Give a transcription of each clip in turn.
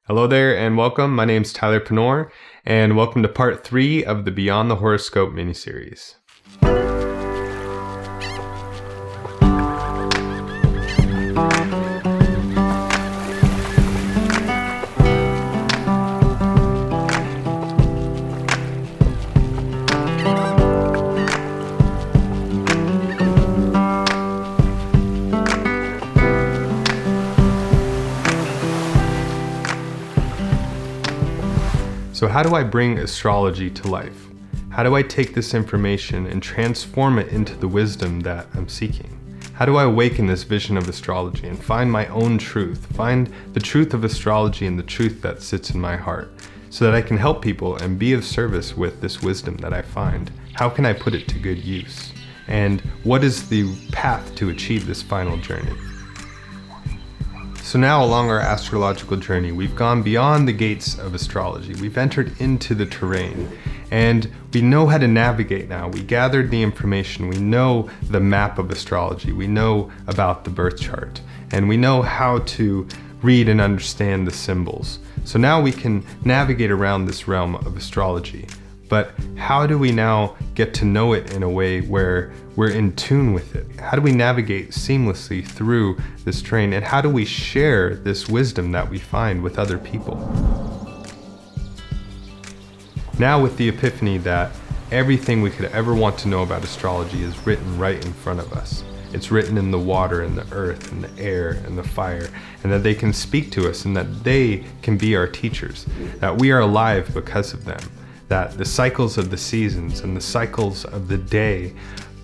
Hello there and welcome. My name's Tyler Penor, and welcome to part 3 of the Beyond the Horoscope miniseries. So how do I bring astrology to life? How do I take this information and transform it into the wisdom that I'm seeking? How do I awaken this vision of astrology and find my own truth, find the truth of astrology and the truth that sits in my heart, so that I can help people and be of service with this wisdom that I find? How can I put it to good use? And what is the path to achieve this final journey? So now along our astrological journey, we've gone beyond the gates of astrology. We've entered into the terrain, and we know how to navigate now. We gathered the information. We know the map of astrology. We know about the birth chart, and we know how to read and understand the symbols. So now we can navigate around this realm of astrology. But how do we now get to know it in a way where we're in tune with it? How do we navigate seamlessly through this terrain? And how do we share this wisdom that we find with other people? Now with the epiphany that everything we could ever want to know about astrology is written right in front of us. It's written in the water and the earth and the air and the fire, and that they can speak to us and that they can be our teachers, that we are alive because of them. That the cycles of the seasons and the cycles of the day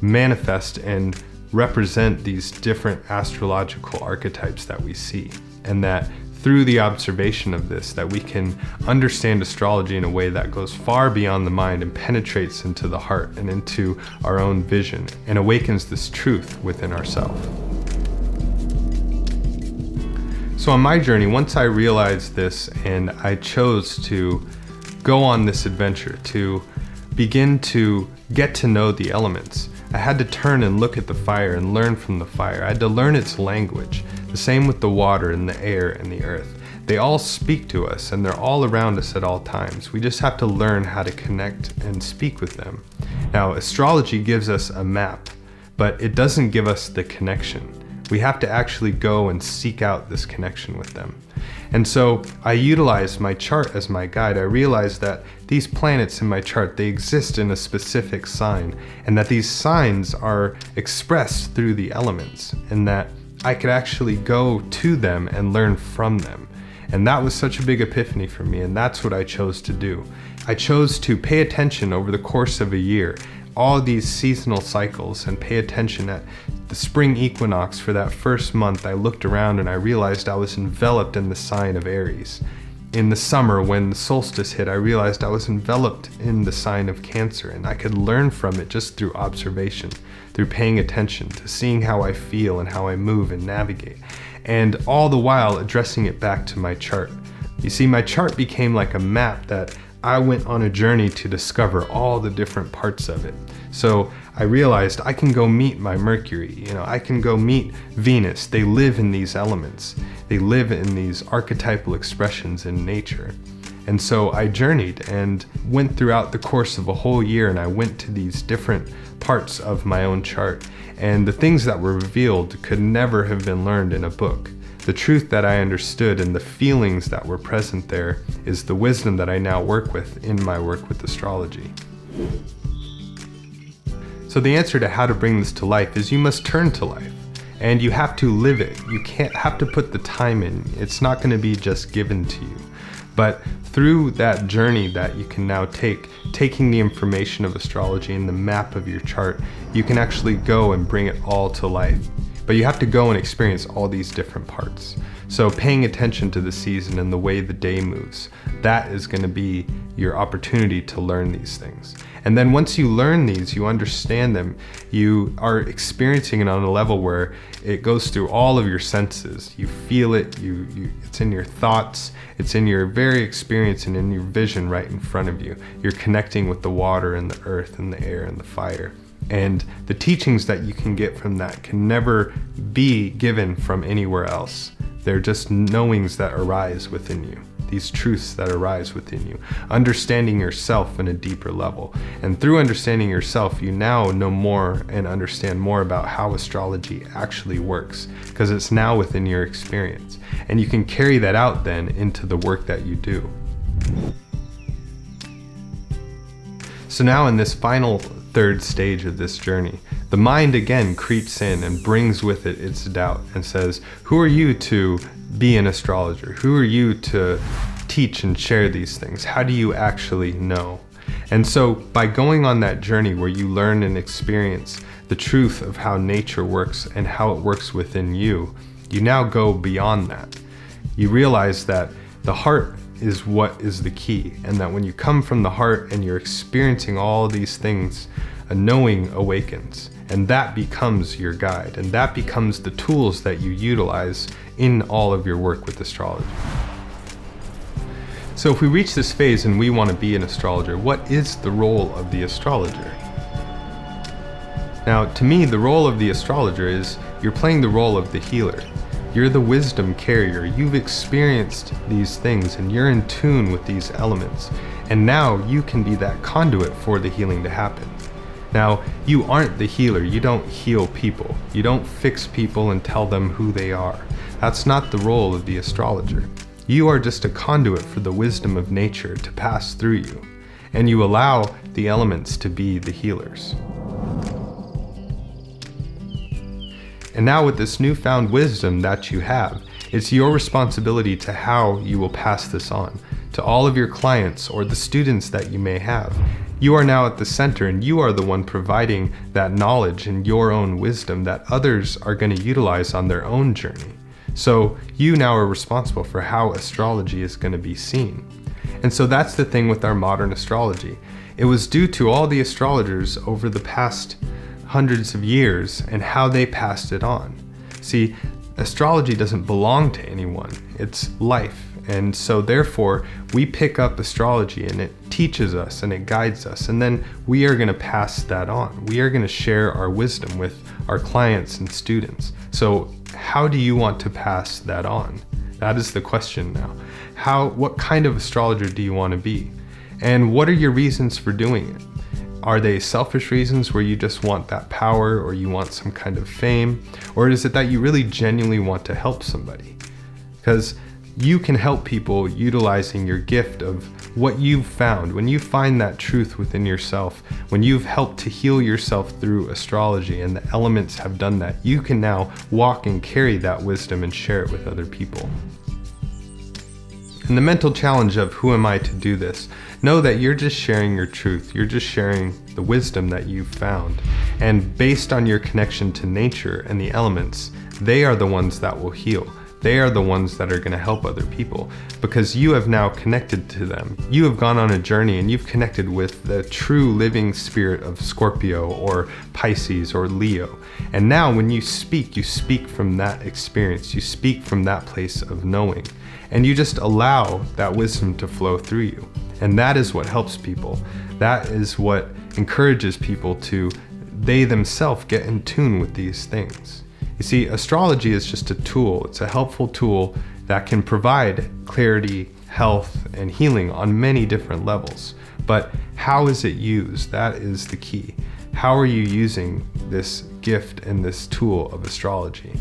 manifest and represent these different astrological archetypes that we see, and that through the observation of this, that we can understand astrology in a way that goes far beyond the mind and penetrates into the heart and into our own vision and awakens this truth within ourselves. So on my journey, once I realized this and I chose to go on this adventure to begin to get to know the elements, I had to turn and look at the fire and learn from the fire. I had to learn its language. The same with the water and the air and the earth. They all speak to us and they're all around us at all times. We just have to learn how to connect and speak with them. Now, astrology gives us a map, but it doesn't give us the connection. We have to actually go and seek out this connection with them. And so I utilized my chart as my guide. I realized that these planets in my chart, they exist in a specific sign, and that these signs are expressed through the elements, and that I could actually go to them and learn from them. And that was such a big epiphany for me, and that's what I chose to do. I chose to pay attention over the course of a year, all these seasonal cycles, and pay attention at the spring equinox. For that first month, I looked around and I realized I was enveloped in the sign of Aries. In the summer, when the solstice hit, I realized I was enveloped in the sign of Cancer, and I could learn from it just through observation, through paying attention to seeing how I feel and how I move and navigate, and all the while addressing it back to my chart. You see, my chart became like a map that I went on a journey to discover all the different parts of it. So I realized I can go meet my Mercury, I can go meet Venus. They live in these elements. They live in these archetypal expressions in nature. And so I journeyed and went throughout the course of a whole year, and I went to these different parts of my own chart. And the things that were revealed could never have been learned in a book. The truth that I understood and the feelings that were present there is the wisdom that I now work with in my work with astrology. So the answer to how to bring this to life is you must turn to life, and you have to live it. You can't have to put the time in. It's not going to be just given to you. But through that journey that you can now taking the information of astrology and the map of your chart, you can actually go and bring it all to life. But you have to go and experience all these different parts. So paying attention to the season and the way the day moves, that is going to be your opportunity to learn these things. And then once you learn these, you understand them, you are experiencing it on a level where it goes through all of your senses. You feel it, it's in your thoughts, it's in your very experience and in your vision right in front of you. You're connecting with the water and the earth and the air and the fire. And the teachings that you can get from that can never be given from anywhere else. They're just knowings that arise within you. these truths that arise within you, understanding yourself in a deeper level. And through understanding yourself, you now know more and understand more about how astrology actually works, because it's now within your experience. And you can carry that out then into the work that you do. So now in this final third stage of this journey, the mind again creeps in and brings with it its doubt and says, who are you to be an astrologer? Who are you to teach and share these things? How do you actually know? And so by going on that journey where you learn and experience the truth of how nature works and how it works within you, you now go beyond that. You realize that the heart is what is the key, and that when you come from the heart and you're experiencing all these things, a knowing awakens, and that becomes your guide, and that becomes the tools that you utilize in all of your work with astrology. So if we reach this phase and we want to be an astrologer, what is the role of the astrologer? Now, to me, the role of the astrologer is you're playing the role of the healer. You're the wisdom carrier. You've experienced these things and you're in tune with these elements. And now you can be that conduit for the healing to happen. Now, you aren't the healer. You don't heal people. You don't fix people and tell them who they are. That's not the role of the astrologer. You are just a conduit for the wisdom of nature to pass through you. And you allow the elements to be the healers. And now with this newfound wisdom that you have, it's your responsibility to how you will pass this on to all of your clients or the students that you may have. You are now at the center and you are the one providing that knowledge and your own wisdom that others are going to utilize on their own journey. So you now are responsible for how astrology is going to be seen. And so that's the thing with our modern astrology. It was due to all the astrologers over the past hundreds of years and how they passed it on. See, astrology doesn't belong to anyone. It's life. And so therefore, we pick up astrology and it teaches us and it guides us. And then we are going to pass that on. We are going to share our wisdom with our clients and students. So how do you want to pass that on? That is the question now. What kind of astrologer do you want to be? And what are your reasons for doing it? Are they selfish reasons where you just want that power or you want some kind of fame? Or is it that you really genuinely want to help somebody? Because you can help people utilizing your gift of what you've found. When you find that truth within yourself, when you've helped to heal yourself through astrology and the elements have done that, you can now walk and carry that wisdom and share it with other people. And the mental challenge of who am I to do this? Know that you're just sharing your truth. You're just sharing the wisdom that you've found. And based on your connection to nature and the elements, they are the ones that will heal. They are the ones that are going to help other people because you have now connected to them. You have gone on a journey and you've connected with the true living spirit of Scorpio or Pisces or Leo. And now when you speak from that experience. You speak from that place of knowing. And you just allow that wisdom to flow through you. And that is what helps people. That is what encourages people to, they themselves get in tune with these things. You see, astrology is just a tool. It's a helpful tool that can provide clarity, health, and healing on many different levels. But how is it used? That is the key. How are you using this gift and this tool of astrology?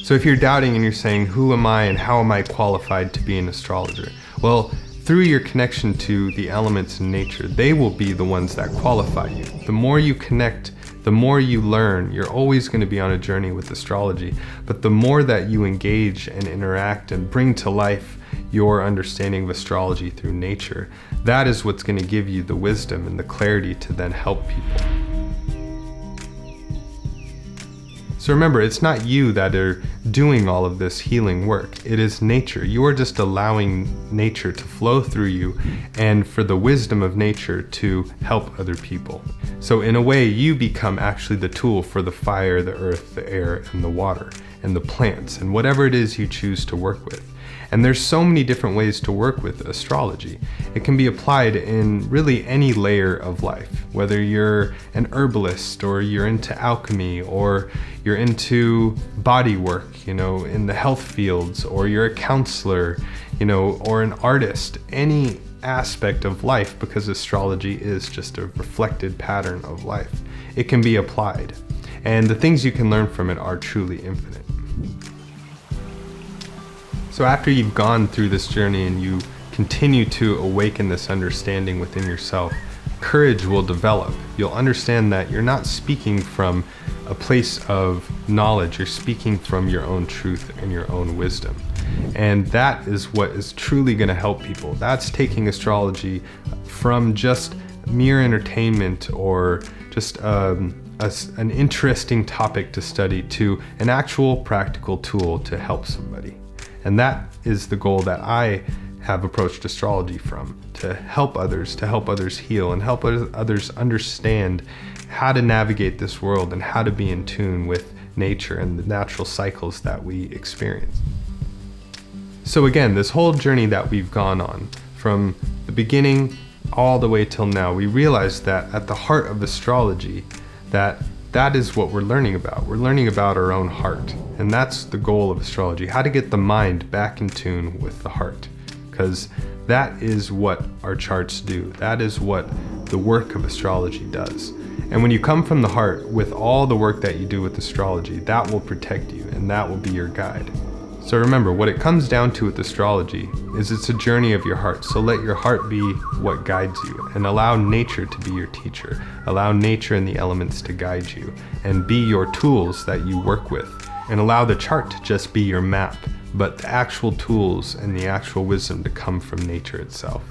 So if you're doubting and you're saying, who am I and how am I qualified to be an astrologer? Well, through your connection to the elements in nature, they will be the ones that qualify you. The more you connect, the more you learn. You're always going to be on a journey with astrology, but the more that you engage and interact and bring to life your understanding of astrology through nature, that is what's going to give you the wisdom and the clarity to then help people. So remember, it's not you that are doing all of this healing work. It is nature. You are just allowing nature to flow through you and for the wisdom of nature to help other people. So in a way, you become actually the tool for the fire, the earth, the air, and the water, and the plants, and whatever it is you choose to work with. And there's so many different ways to work with astrology. It can be applied in really any layer of life, whether you're an herbalist or you're into alchemy or you're into body work, in the health fields, or you're a counselor, or an artist, any aspect of life, because astrology is just a reflected pattern of life. It can be applied, and the things you can learn from it are truly infinite. So after you've gone through this journey and you continue to awaken this understanding within yourself, courage will develop. You'll understand that you're not speaking from a place of knowledge, you're speaking from your own truth and your own wisdom. And that is what is truly going to help people. That's taking astrology from just mere entertainment or just an interesting topic to study to an actual practical tool to help somebody. And that is the goal that I have approached astrology from, to help others heal and help others understand how to navigate this world and how to be in tune with nature and the natural cycles that we experience. So again, this whole journey that we've gone on, from the beginning all the way till now, we realize that at the heart of astrology, that is what we're learning about. We're learning about our own heart. And that's the goal of astrology, how to get the mind back in tune with the heart. Because that is what our charts do. That is what the work of astrology does. And when you come from the heart with all the work that you do with astrology, that will protect you and that will be your guide. So remember, what it comes down to with astrology is it's a journey of your heart. So let your heart be what guides you, and allow nature to be your teacher. Allow nature and the elements to guide you and be your tools that you work with. And allow the chart to just be your map, but the actual tools and the actual wisdom to come from nature itself.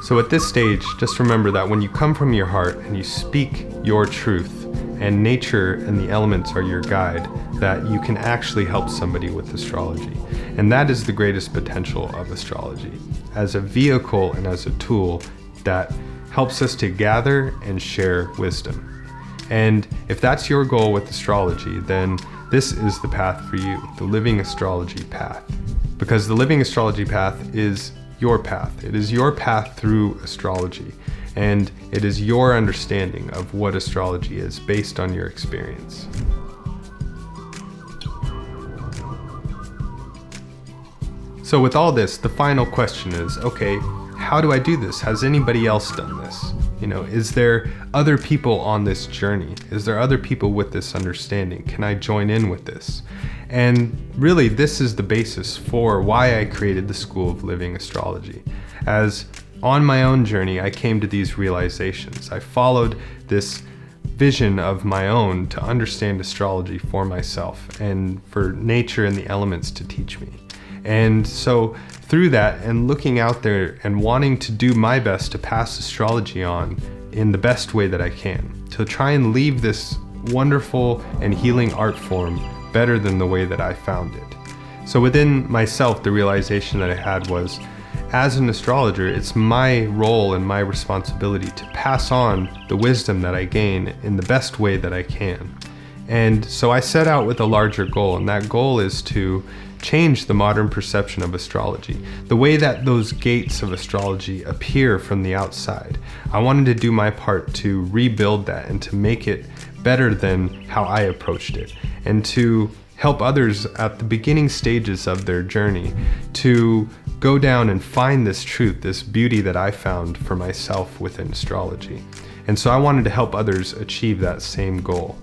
So at this stage, just remember that when you come from your heart and you speak your truth, and nature and the elements are your guide, that you can actually help somebody with astrology. And that is the greatest potential of astrology, as a vehicle and as a tool that helps us to gather and share wisdom. And if that's your goal with astrology, then this is the path for you, the living astrology path. Because the living astrology path is your path. It is your path through astrology. And it is your understanding of what astrology is based on your experience. So with all this, the final question is, okay, how do I do this? Has anybody else done this? Is there other people on this journey? Is there other people with this understanding? Can I join in with this? And really, this is the basis for why I created the School of Living Astrology. As on my own journey, I came to these realizations. I followed this vision of my own to understand astrology for myself and for nature and the elements to teach me. And so through that and looking out there and wanting to do my best to pass astrology on in the best way that I can, to try and leave this wonderful and healing art form better than the way that I found it. So within myself, the realization that I had was, as an astrologer, it's my role and my responsibility to pass on the wisdom that I gain in the best way that I can. And so I set out with a larger goal, and that goal is to change the modern perception of astrology, the way that those gates of astrology appear from the outside. I wanted to do my part to rebuild that and to make it better than how I approached it, and to help others at the beginning stages of their journey to go down and find this truth, this beauty that I found for myself within astrology. And so I wanted to help others achieve that same goal.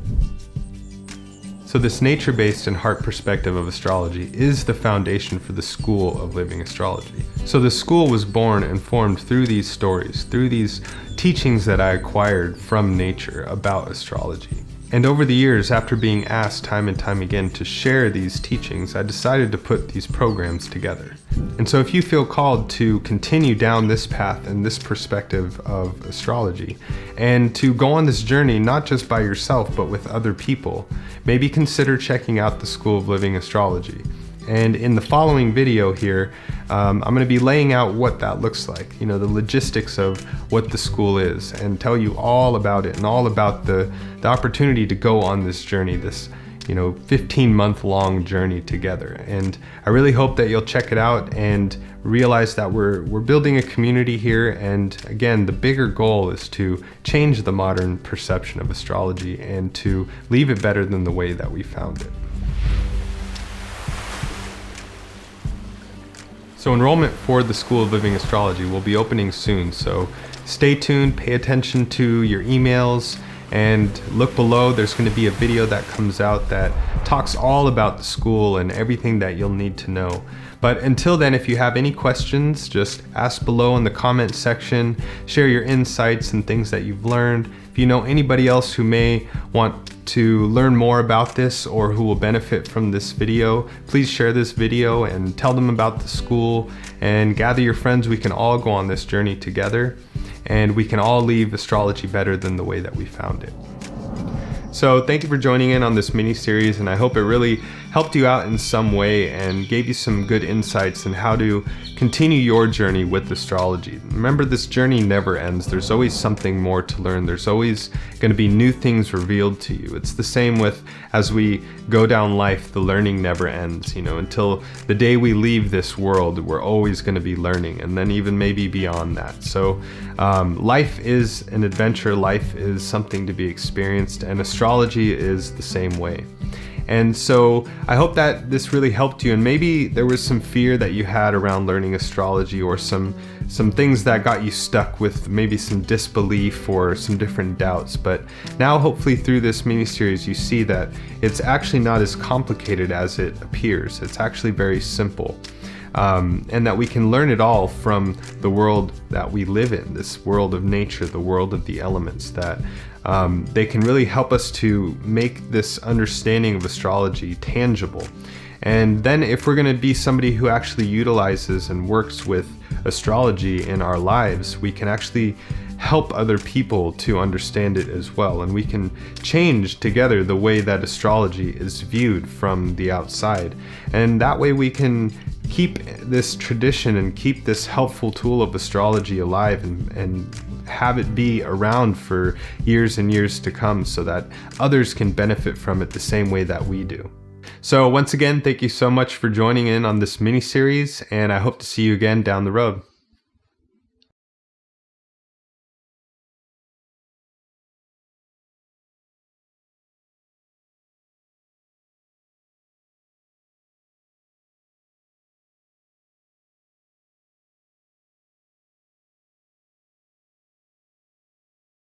So this nature-based and heart perspective of astrology is the foundation for the School of Living Astrology. So the school was born and formed through these stories, through these teachings that I acquired from nature about astrology. And over the years, after being asked time and time again to share these teachings, I decided to put these programs together. And so if you feel called to continue down this path and this perspective of astrology, and to go on this journey not just by yourself but with other people, maybe consider checking out the School of Living Astrology. And in the following video here, I'm going to be laying out what that looks like, the logistics of what the school is, and tell you all about it and all about the opportunity to go on this journey, this 15-month-long journey together. And I really hope that you'll check it out and realize that we're building a community here. And again, the bigger goal is to change the modern perception of astrology and to leave it better than the way that we found it. So enrollment for the School of Living Astrology will be opening soon, so stay tuned, pay attention to your emails, and look below. There's going to be a video that comes out that talks all about the school and everything that you'll need to know. But until then, if you have any questions, just ask below in the comment section, share your insights and things that you've learned. If you know anybody else who may want to learn more about this or who will benefit from this video, please share this video and tell them about the school and gather your friends. We can all go on this journey together and we can all leave astrology better than the way that we found it. So thank you for joining in on this mini-series, and I hope it really helped you out in some way and gave you some good insights on how to continue your journey with astrology. Remember, this journey never ends. There's always something more to learn. There's always going to be new things revealed to you. It's the same with as we go down life, the learning never ends. Until the day we leave this world, we're always going to be learning, and then even maybe beyond that. So life is an adventure. Life is something to be experienced, and astrology is the same way. And so I hope that this really helped you, and maybe there was some fear that you had around learning astrology, or some things that got you stuck with maybe some disbelief or some different doubts. But now hopefully through this mini-series you see that it's actually not as complicated as it appears. It's actually very simple. And that we can learn it all from the world that we live in, this world of nature, the world of the elements, that they can really help us to make this understanding of astrology tangible. And then if we're going to be somebody who actually utilizes and works with astrology in our lives, we can actually help other people to understand it as well. And we can change together the way that astrology is viewed from the outside. And that way we can keep this tradition and keep this helpful tool of astrology alive and have it be around for years and years to come, so that others can benefit from it the same way that we do. So once again, thank you so much for joining in on this mini-series, and I hope to see you again down the road.